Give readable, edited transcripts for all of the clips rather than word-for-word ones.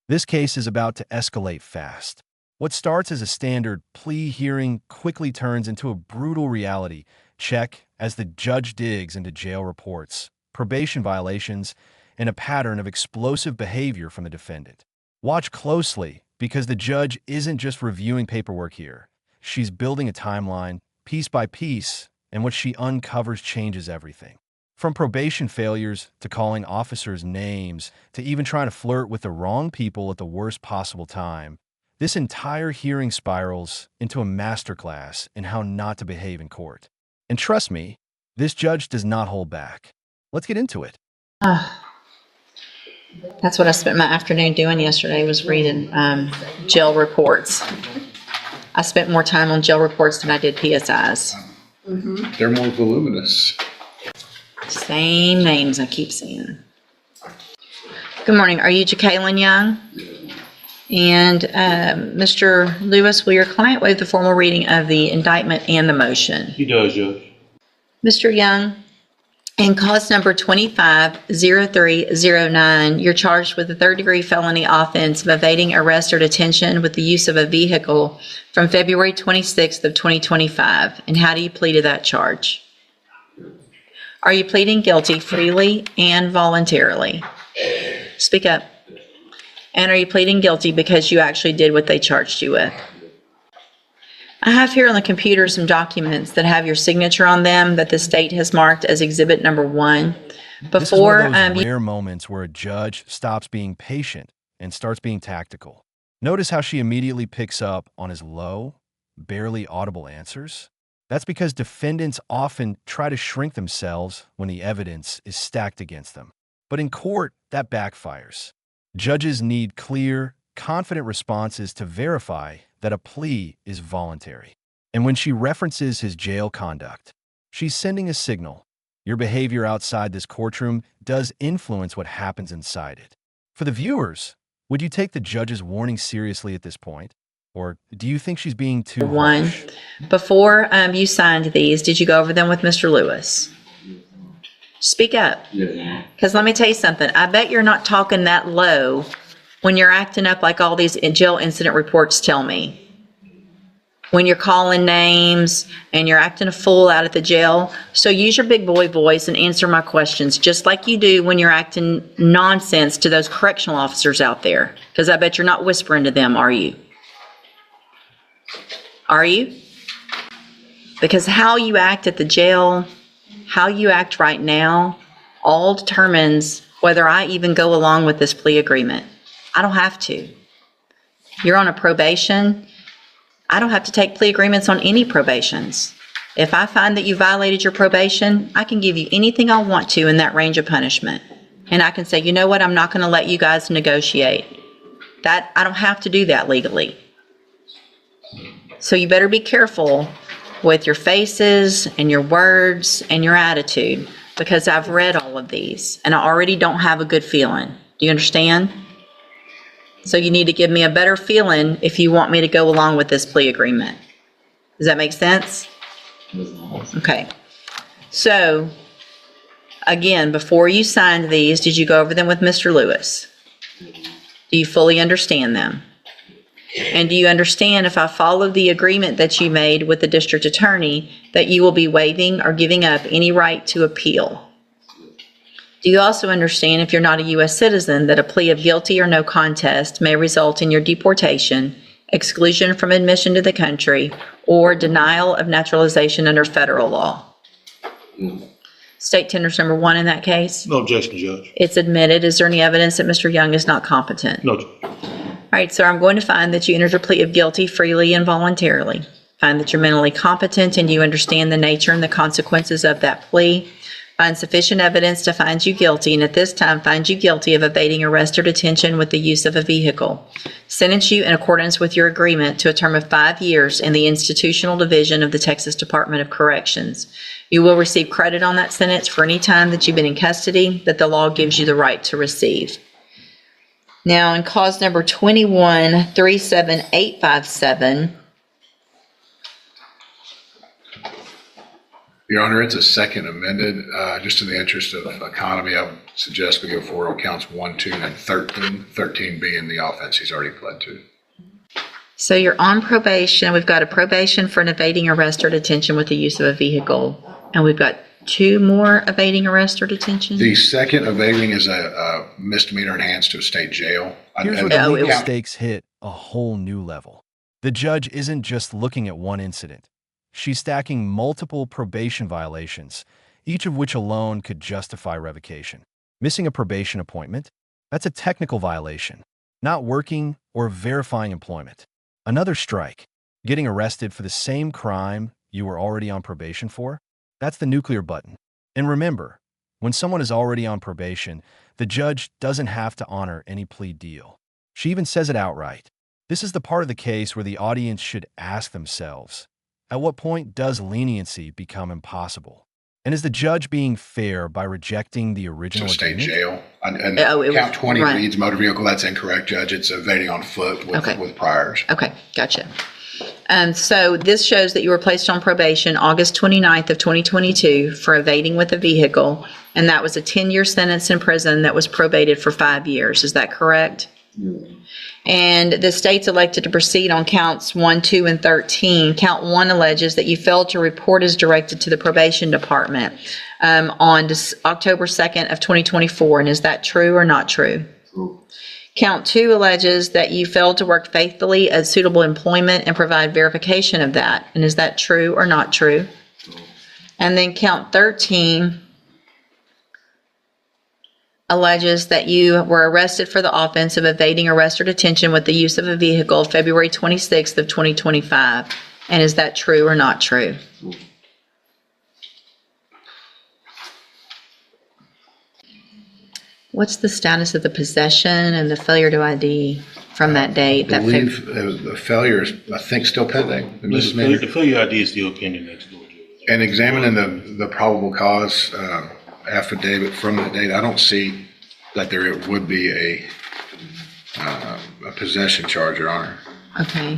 This case is about to escalate fast. What starts as a standard plea hearing quickly turns into a brutal reality check as the judge digs into jail reports, probation violations, and a pattern of explosive behavior from the defendant. Watch closely because the judge isn't just reviewing paperwork here. She's building a timeline, piece by piece, and what she uncovers changes everything. From probation failures to calling officers names to even trying to flirt with the wrong people at the worst possible time, this entire hearing spirals into a masterclass in how not to behave in court. And trust me, this judge does not hold back. Let's get into it. That's what I spent my afternoon doing yesterday, was reading jail reports. I spent more time on jail reports than I did PSIs. They're more voluminous. Same names I keep seeing. Good morning. Are you Jacqueline Young? And Mr. Lewis, will your client waive the formal reading of the indictment and the motion? He does, Judge. Mr. Young, in cause number 250309, you're charged with a third-degree felony offense of evading arrest or detention with the use of a vehicle from February 26th of 2025. And how do you plead to that charge? Are you pleading guilty freely and voluntarily? Speak up. And are you pleading guilty because you actually did what they charged you with? I have here on the computer some documents that have your signature on them that the state has marked as exhibit number 1. This is one of those rare moments where a judge stops being patient and starts being tactical. Notice how she immediately picks up on his low, barely audible answers. That's because defendants often try to shrink themselves when the evidence is stacked against them. But in court, that backfires. Judges need clear, confident responses to verify that a plea is voluntary. And when she references his jail conduct, she's sending a signal. Your behavior outside this courtroom does influence what happens inside it. For the viewers, would you take the judge's warning seriously at this point? Or do you think she's being too harsh? Before you signed these, did you go over them with Mr. Lewis? Speak up. Because let me tell you something. I bet you're not talking that low when you're acting up like all these jail incident reports tell me. When you're calling names and you're acting a fool out at the jail. So use your big boy voice and answer my questions just like you do when you're acting nonsense to those correctional officers out there. Because I bet you're not whispering to them, are you? Are you? Because how you act at the jail, how you act right now, all determines whether I even go along with this plea agreement. I don't have to. You're on a probation. I don't have to take plea agreements on any probations. If I find that you violated your probation, I can give you anything I want to in that range of punishment. And I can say, you know what, I'm not going to let you guys negotiate. That I don't have to do that legally. So you better be careful with your faces and your words and your attitude, because I've read all of these and I already don't have a good feeling. Do you understand? So you need to give me a better feeling if you want me to go along with this plea agreement. Does that make sense? Okay. So again, before you signed these, did you go over them with Mr. Lewis? Do you fully understand them? And do you understand, if I follow the agreement that you made with the district attorney, that you will be waiving or giving up any right to appeal? Do you also understand, if you're not a U.S. citizen, that a plea of guilty or no contest may result in your deportation, exclusion from admission to the country, or denial of naturalization under federal law? State tenders number 1 in that case? No objection, Judge. It's admitted. Is there any evidence that Mr. Young is not competent? No, Judge. All right, so I'm going to find that you entered a plea of guilty freely and voluntarily. Find that you're mentally competent and you understand the nature and the consequences of that plea. Find sufficient evidence to find you guilty, and at this time find you guilty of evading arrest or detention with the use of a vehicle. Sentence you in accordance with your agreement to a term of 5 years in the institutional division of the Texas Department of Corrections. You will receive credit on that sentence for any time that you've been in custody that the law gives you the right to receive. Now, in cause number 2137857, Your Honor, it's a second amended. Just in the interest of economy, I would suggest we go forward on counts 1, 2, and 13. 13 being the offense he's already pled to. So you're on probation. We've got a probation for an evading arrest or detention with the use of a vehicle. And we've got 2 more evading arrest or detention? The second evading is a misdemeanor enhanced to a state jail. Here's where the legal stakes hit a whole new level. The judge isn't just looking at one incident. She's stacking multiple probation violations, each of which alone could justify revocation. Missing a probation appointment? That's a technical violation. Not working or verifying employment. Another strike. Getting arrested for the same crime you were already on probation for? That's the nuclear button. And remember, when someone is already on probation, the judge doesn't have to honor any plea deal. She even says it outright. This is the part of the case where the audience should ask themselves, at what point does leniency become impossible? And is the judge being fair by rejecting the original state agreement? Jail. And count 20 reads motor vehicle. That's incorrect, Judge. It's evading on foot with priors. Okay, gotcha. So this shows that you were placed on probation August 29th of 2022 for evading with a vehicle, and that was a 10-year sentence in prison that was probated for 5 years. Is that correct? And the state's elected to proceed on counts 1, 2, and 13. Count 1 alleges that you failed to report as directed to the probation department on October 2nd of 2024. And is that true or not true? True. Count 2 alleges that you failed to work faithfully at suitable employment and provide verification of that. And is that true or not true? True. And then count 13 alleges that you were arrested for the offense of evading arrest or detention with the use of a vehicle February 26th of 2025. And is that true or not true? What's the status of the possession and the failure to ID from that date? I believe the failure is, I think, still pending. The failure ID is still pending next door. And examining the probable cause affidavit from that date, I don't see that there would be a possession charge, Your Honor. Okay.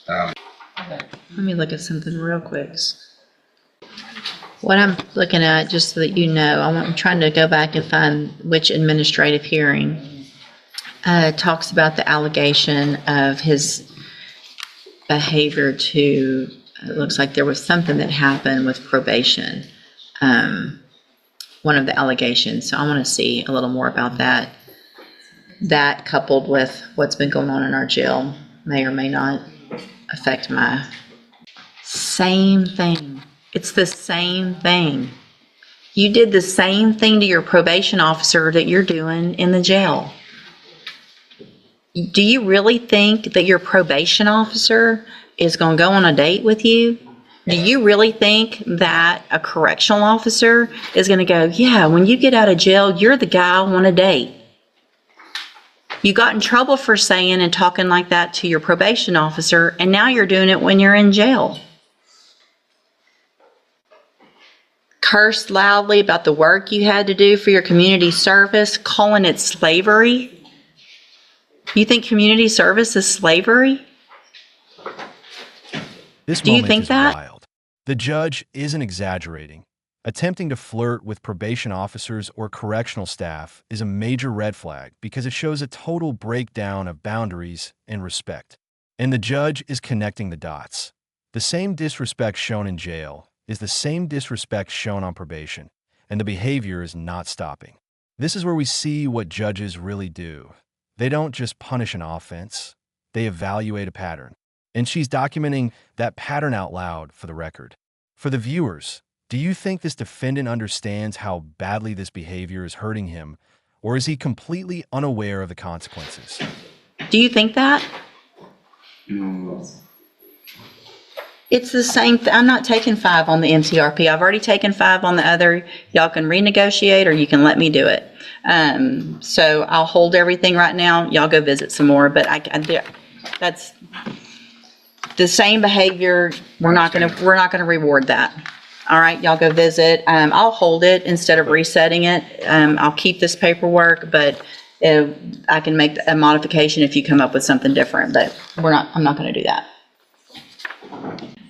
Let me look at something real quick. What I'm looking at, just so that you know, I'm trying to go back and find which administrative hearing talks about the allegation of his behavior to, it looks like there was something that happened with probation. One of the allegations. So I want to see a little more about that. That coupled with what's been going on in our jail may or may not affect my same thing. It's the same thing. You did the same thing to your probation officer that you're doing in the jail. Do you really think that your probation officer is going to go on a date with you? Do you really think that a correctional officer is going to go, yeah, when you get out of jail, you're the guy I want to date? You got in trouble for saying and talking like that to your probation officer, and now you're doing it when you're in jail. Cursed loudly about the work you had to do for your community service, calling it slavery. You think community service is slavery? This Do you moment think is that? wild. The judge isn't exaggerating. Attempting to flirt with probation officers or correctional staff is a major red flag because it shows a total breakdown of boundaries and respect. And the judge is connecting the dots. The same disrespect shown in jail is the same disrespect shown on probation, and the behavior is not stopping. This is where we see what judges really do. They don't just punish an offense, they evaluate a pattern. And she's documenting that pattern out loud for the record. For the viewers, do you think this defendant understands how badly this behavior is hurting him, or is he completely unaware of the consequences? Do you think that? It's the same. I'm not taking 5 on the MTRP. I've already taken 5 on the other. Y'all can renegotiate or you can let me do it. So I'll hold everything right now. Y'all go visit some more, but that's the same behavior. We're not going to reward that. All right, y'all go visit. I'll hold it instead of resetting it. I'll keep this paperwork, but I can make a modification if you come up with something different, but I'm not going to do that.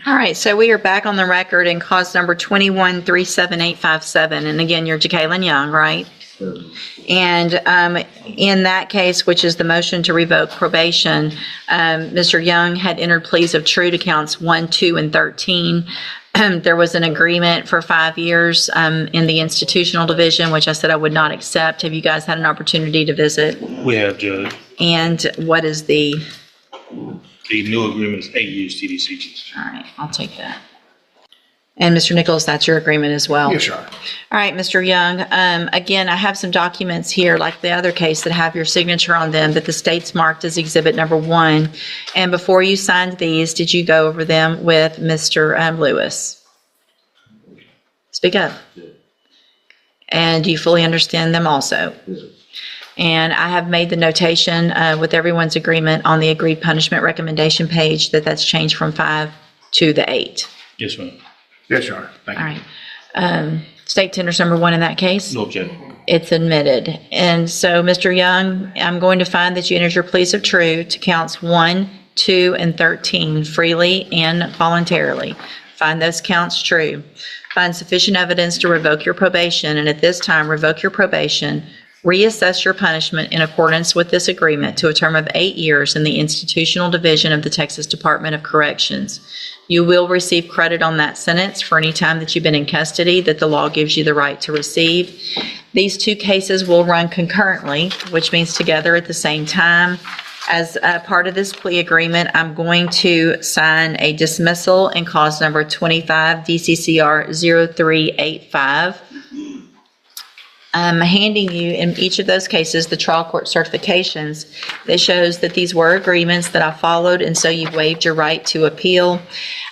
All right, so we are back on the record in cause number 21-37857. And again, you're Jacqueline Young, right? And in that case, which is the motion to revoke probation, Mr. Young had entered pleas of true to counts 1, 2, and 13. There was an agreement for 5 years in the institutional division, which I said I would not accept. Have you guys had an opportunity to visit? We have, Judge. And what is the... The new agreement is 8 years TDCG. All right, I'll take that. And Mr. Nichols, that's your agreement as well? Yes, Your Honor. All right, Mr. Young, again, I have some documents here, like the other case, that have your signature on them, that the state's marked as exhibit number 1. And before you signed these, did you go over them with Mr. Lewis? Speak up. And do you fully understand them also? And I have made the notation with everyone's agreement on the agreed punishment recommendation page that that's changed from 5 to the 8. Yes, ma'am. Yes, Your Honor. Thank All you. right. State tenders number 1 in that case? No objection. It's admitted. And so, Mr. Young, I'm going to find that you entered your pleas of true to counts 1, 2, and 13 freely and voluntarily. Find those counts true. Find sufficient evidence to revoke your probation, and at this time, revoke your probation. Reassess your punishment in accordance with this agreement to a term of 8 years in the institutional division of the Texas Department of Corrections. You will receive credit on that sentence for any time that you've been in custody that the law gives you the right to receive. These 2 cases will run concurrently, which means together at the same time. As a part of this plea agreement, I'm going to sign a dismissal in cause number 25 DCCR 0385. I'm handing you in each of those cases the trial court certifications that shows that these were agreements that I followed, and so you've waived your right to appeal.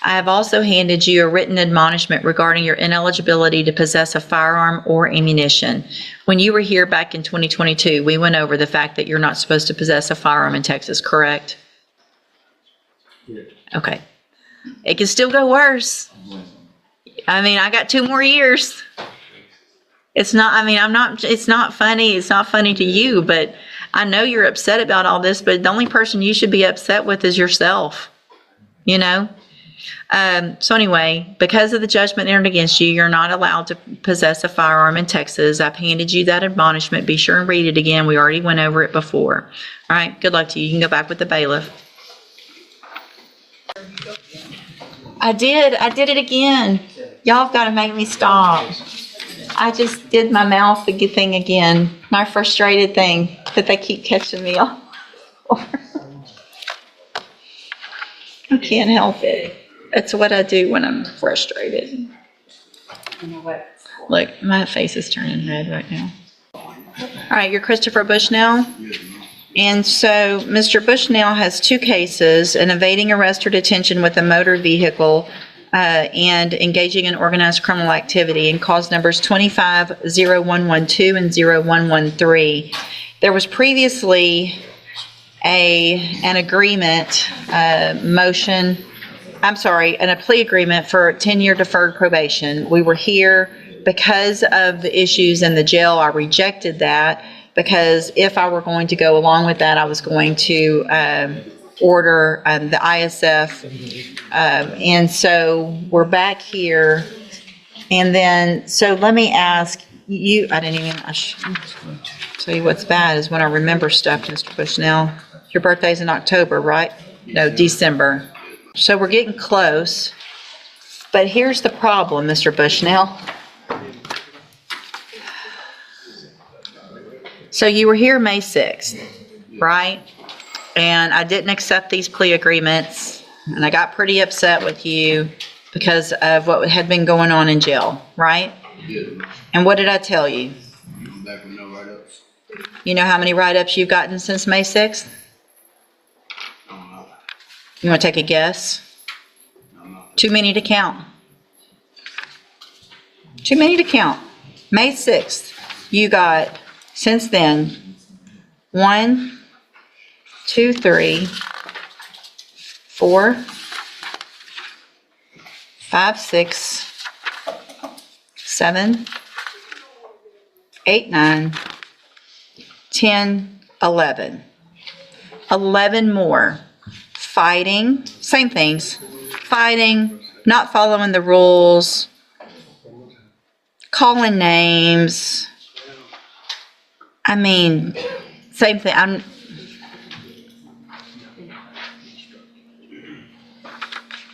I have also handed you a written admonishment regarding your ineligibility to possess a firearm or ammunition. When you were here back in 2022, we went over the fact that you're not supposed to possess a firearm in Texas, correct? Yeah. Okay. It can still go worse. I mean, I got 2 more years. It's not funny. It's not funny to you, but I know you're upset about all this, but the only person you should be upset with is yourself, you know? So anyway, because of the judgment entered against you, you're not allowed to possess a firearm in Texas. I've handed you that admonishment. Be sure and read it again. We already went over it before. All right, good luck to you. You can go back with the bailiff. I did it again. Y'all have got to make me stop. I just did my mouth thing again, my frustrated thing that they keep catching me on. I can't help it. It's what I do when I'm frustrated. You know what? Look, my face is turning red right now. All right, you're Christopher Bushnell? And so Mr. Bushnell has 2 cases, an evading arrest or detention with a motor vehicle and engaging in organized criminal activity, and cause numbers 25-0112 and 0113. There was previously an agreement, a plea agreement for 10-year deferred probation. We were here because of the issues in the jail. I rejected that because if I were going to go along with that, I was going to order the ISF. And so we're back here. And then, so let me ask you, I should tell you what's bad is when I remember stuff, Mr. Bushnell. Your birthday's in October, right? No, December. So we're getting close. But here's the problem, Mr. Bushnell. So you were here May 6th, right? And I didn't accept these plea agreements, and I got pretty upset with you because of what had been going on in jail, right? Yeah. And what did I tell you? Back with no write-ups. You know how many write-ups you've gotten since May 6th? I don't know. You want to take a guess? I don't know. Too many to count. Too many to count. May 6th, you got, since then, 1, 2, 3, 4, 5, 6, 7, 8, 9, 10, 11. 11 more. Fighting, same things. fighting, not following the rules, calling names. I mean, same thing.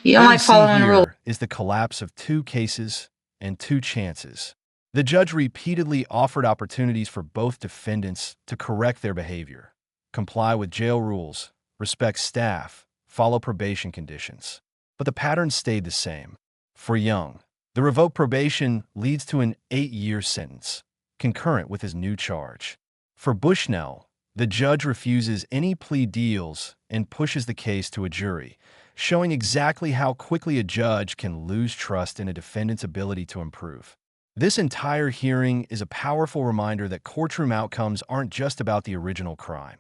You don't What we like see following rules. here is the collapse of 2 cases and 2 chances. The judge repeatedly offered opportunities for both defendants to correct their behavior, comply with jail rules, respect staff, follow probation conditions. But the pattern stayed the same. For Young, the revoked probation leads to an 8-year sentence, concurrent with his new charge. For Bushnell, the judge refuses any plea deals and pushes the case to a jury, showing exactly how quickly a judge can lose trust in a defendant's ability to improve. This entire hearing is a powerful reminder that courtroom outcomes aren't just about the original crime.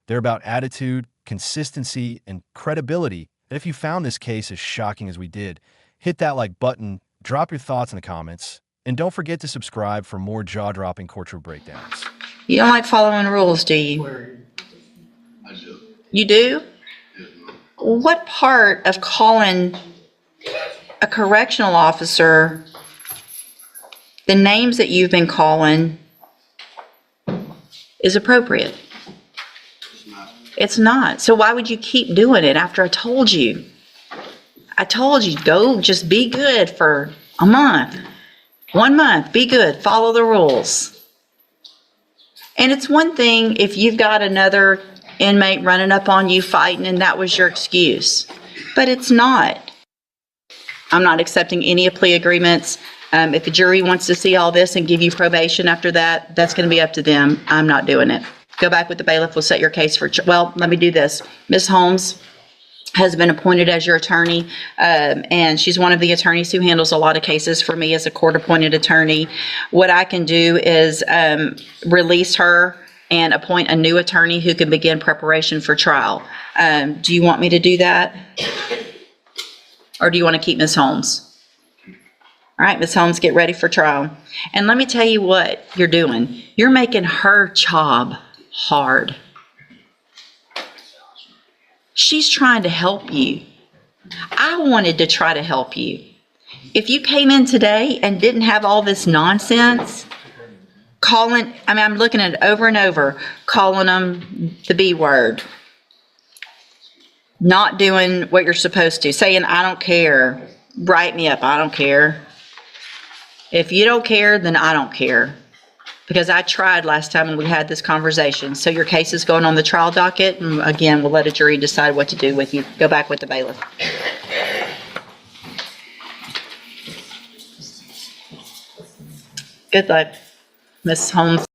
They're about attitude, consistency, and credibility. And if you found this case as shocking as we did, hit that like button, drop your thoughts in the comments, and don't forget to subscribe for more jaw-dropping courtroom breakdowns. You don't like following rules, do you? I do. You do? Yes, ma'am. What part of calling a correctional officer the names that you've been calling is appropriate? It's not. It's not. So why would you keep doing it after I told you? I told you, go just be good for a month. 1 month, be good, follow the rules. And it's one thing if you've got another inmate running up on you fighting and that was your excuse, but it's not. I'm not accepting any plea agreements. If a jury wants to see all this and give you probation after that, that's going to be up to them. I'm not doing it. Go back with the bailiff. We'll set your case for, well, let me do this. Ms. Holmes has been appointed as your attorney, and she's one of the attorneys who handles a lot of cases for me as a court-appointed attorney. What I can do is release her and appoint a new attorney who can begin preparation for trial. Do you want me to do that? Or do you want to keep Ms. Holmes? All right, Ms. Holmes, get ready for trial. And let me tell you what you're doing. You're making her job hard. She's trying to help you. I wanted to try to help you. If you came in today and didn't have all this nonsense, I'm looking at it over and over, calling them the B word, not doing what you're supposed to, saying, I don't care, write me up, I don't care. If you don't care, then I don't care. Because I tried last time when we had this conversation. So your case is going on the trial docket, and again, we'll let a jury decide what to do with you. Go back with the bailiff. Good luck, Ms. Holmes.